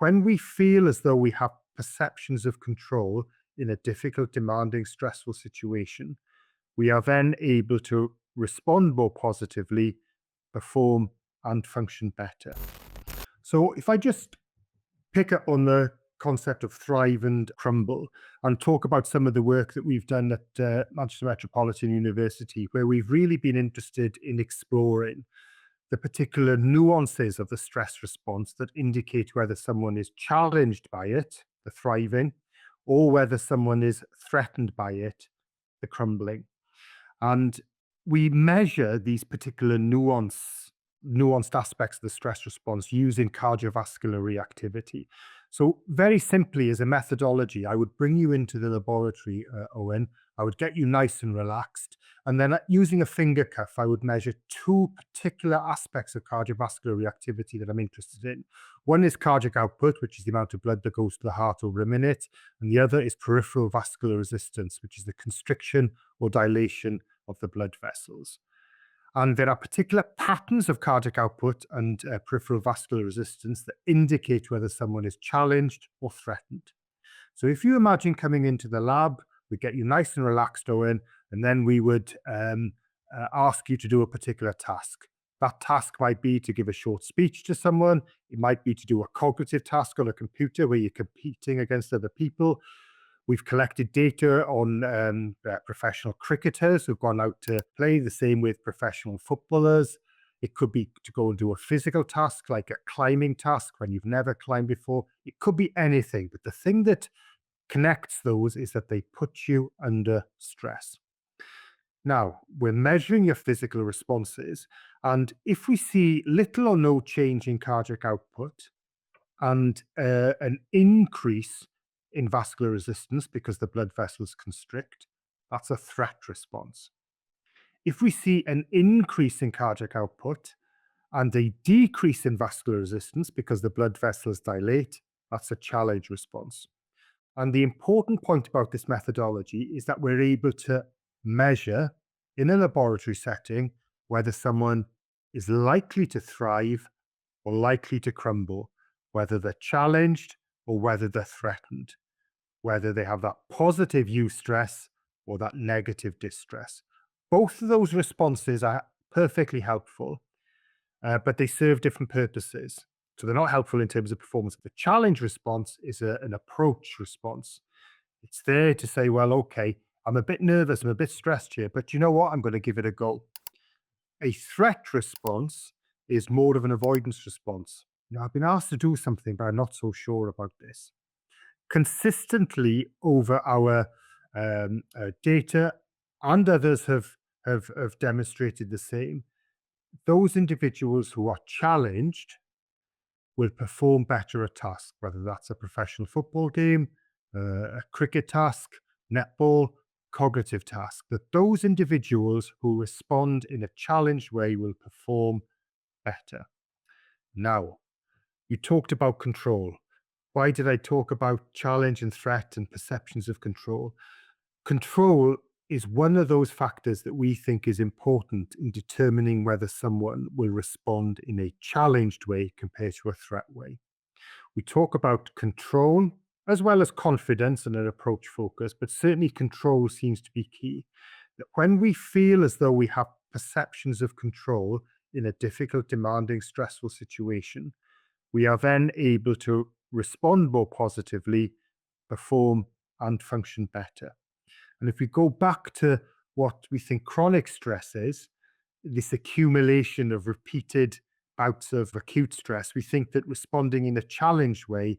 when we feel as though we have perceptions of control in a difficult, demanding, stressful situation, we are then able to respond more positively, perform, and function better. So if I just pick up on the concept of thrive and crumble and talk about some of the work that we've done at Manchester Metropolitan University, where we've really been interested in exploring the particular nuances of the stress response that indicate whether someone is challenged by it, the thriving, or whether someone is threatened by it, the crumbling. And we measure these particular nuanced aspects of the stress response using cardiovascular reactivity. So very simply, as a methodology, I would bring you into the laboratory, Owen. I would get you nice and relaxed. And then using a finger cuff, I would measure two particular aspects of cardiovascular reactivity that I'm interested in. One is cardiac output, which is the amount of blood that goes to the heart over a minute. And the other is peripheral vascular resistance, which is the constriction or dilation of the blood vessels. And there are particular patterns of cardiac output and peripheral vascular resistance that indicate whether someone is challenged or threatened. So if you imagine coming into the lab, we get you nice and relaxed, Owen, and then we would ask you to do a particular task. That task might be to give a short speech to someone. It might be to do a cognitive task on a computer where you're competing against other people. We've collected data on professional cricketers who've gone out to play, the same with professional footballers. It could be to go and do a physical task, like a climbing task when you've never climbed before. It could be anything, but the thing that connects those is that they put you under stress. Now, we're measuring your physical responses, and if we see little or no change in cardiac output and an increase in vascular resistance because the blood vessels constrict, that's a threat response. If we see an increase in cardiac output and a decrease in vascular resistance because the blood vessels dilate, that's a challenge response. And the important point about this methodology is that we're able to measure in a laboratory setting whether someone is likely to thrive or likely to crumble, whether they're challenged or whether they're threatened, whether they have that positive eustress or that negative distress. Both of those responses are perfectly helpful, but they serve different purposes. So they're not helpful in terms of performance. The challenge response is an approach response. It's there to say, well, okay, I'm a bit nervous, I'm a bit stressed here, but you know what? I'm going to give it a go. A threat response is more of an avoidance response. Now, I've been asked to do something, but I'm not so sure about this. Consistently over our data, and others have demonstrated the same, those individuals who are challenged will perform better at task, whether that's a professional football game, a cricket task, netball, cognitive task, that those individuals who respond in a challenged way will perform better. Now, you talked about control. Why did I talk about challenge and threat and perceptions of control? Control is one of those factors that we think is important in determining whether someone will respond in a challenged way compared to a threat way. We talk about control as well as confidence and an approach focus, but certainly control seems to be key. That when we feel as though we have perceptions of control in a difficult, demanding, stressful situation, we are then able to respond more positively, perform, and function better. And if we go back to what we think chronic stress is, this accumulation of repeated bouts of acute stress, we think that responding in a challenged way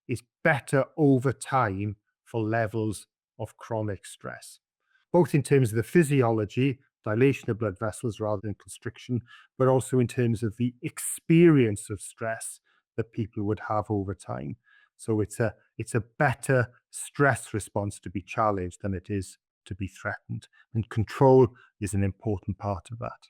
is better over time for levels of chronic stress, both in terms of the physiology, dilation of blood vessels rather than constriction, but also in terms of the experience of stress that people would have over time. So it's a better stress response to be challenged than it is to be threatened. And control is an important part of that.